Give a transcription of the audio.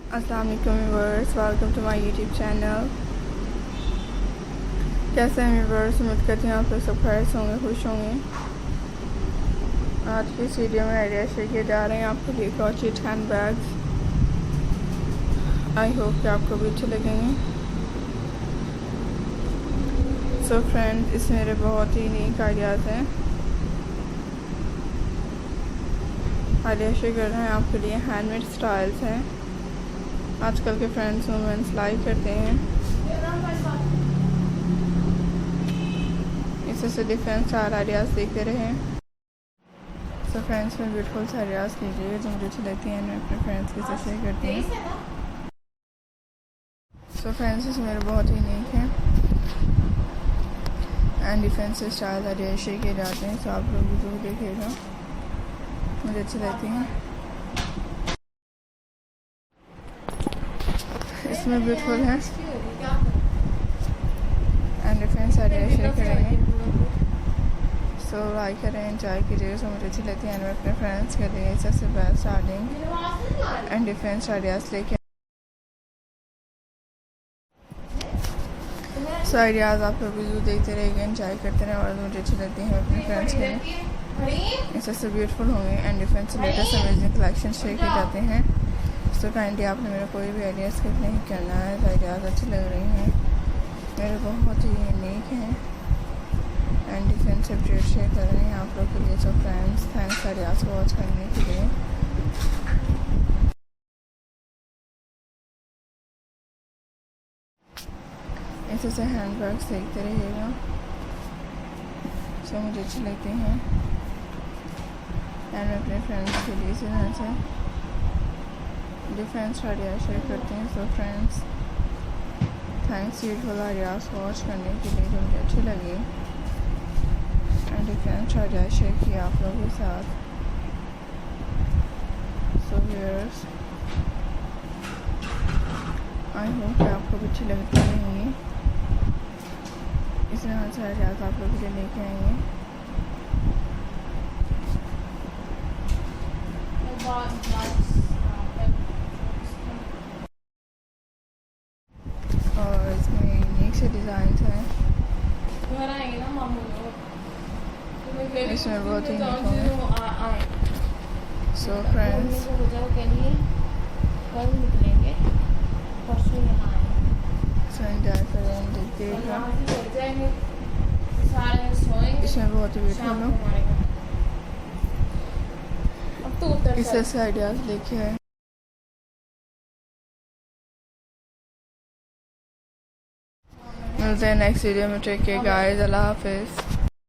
अस्सलाम वालेकुम viewers, welcome to my YouTube channel. कैसे हैं व्यूअर्स? उम्मीद करती हूँ आप लोग सब खैर होंगे, खुश होंगे। आज की इस वीडियो में आइडिया शेयर किए जा रहे हैं आपके लिए crochet hand bags. I hope कि आपको भी अच्छे लगेंगे। सो फ्रेंड्स, इसमें मेरे बहुत ही यूनिक आइडियाज़ हैं। आइडिया शेयर कर रहे हैं आपके लिए हैंडमेड स्टाइल्स हैं। आजकल के फ्रेंड्स वुमेन सिलाई करते हैं, इससे डिफरेंट स्टाइल आइडियाज़ देखते रहें। सो फ्रेंड्स में ब्यूटीफुल से आइडियाज़ कीजिएगा जो मुझे अच्छी लगती हैं, मैं अपने फ्रेंड्स के साथ शेयर करती हूँ। सो फ्रेंड्स, इसमें मेरे बहुत ही यूनिक हैं एंड डिफरेंट से स्टाइल आइडिया शेयर किए जाते हैं। सो आप लोग भी जरूर देखिएगा, मुझे अच्छी लगती हैं। इसमें ब्यूटीफुल है एंड डिफरेंट आइडिया शेयर करेंगे। सो लाइक करें, एंजॉय कीजिएगा। सो मुझे अच्छी लगती है एंड मैं अपने फ्रेंड्स के लिए सबसे best starting and different ideas लेके सो आइडियाज़ आप लोग भी देखते रहेंगे, एंजॉय करते रहें और मुझे अच्छी लगती है अपने फ्रेंड्स के लिए। इससे ब्यूटीफुल होंगे एंड डिफरेंट से लेटेस्ट अमेजिंग कलेक्शन शेयर किए जाते हैं। सो काइंडली आपने मेरा कोई भी आइडिया स्किप नहीं करना है। आइडियाज़ अच्छी लग रही हैं, मेरे बहुत ही यूनिक हैं एंड डिफरेंट से अपडेट शेयर कर रहे हैं आप लोग के लिए। सो फ्रेंड्स, थैंक्स आइडियाज़ को वॉच करने के लिए। इससे हैंड बैग्स देखते रहिएगा। सो मुझे अच्छी लगती हैं एंड मैं अपने फ्रेंड्स के लिए इसी तरह से डिफरेंट आइडिया शेयर करती हैं। So friends, thanks beautiful ideas को वॉच करने के लिए जो मुझे अच्छी लगी एंड डिफरेंट आइडिया शेयर किया आप लोगों के साथ। सो व्यूअर्स, आई होप कि आपको भी अच्छी लगती रहेंगी। इस तरह से आइडियाज़ आप लोग के लिए लेके आएंगे। और इसमें यूनिक से डिज़ाइन हैं, इसमें बहुत ही यूनिक होंगे। सो फ्रेंड्स, सो एंजॉय करें, देखिएगा। इसमें बहुत ही ब्यूटीफुल हो, इससे आइडियाज़ लेके आए। मिलते हैं नेक्स्ट वीडियो में। टेक केयर गाइस, अल्लाह हाफिज़।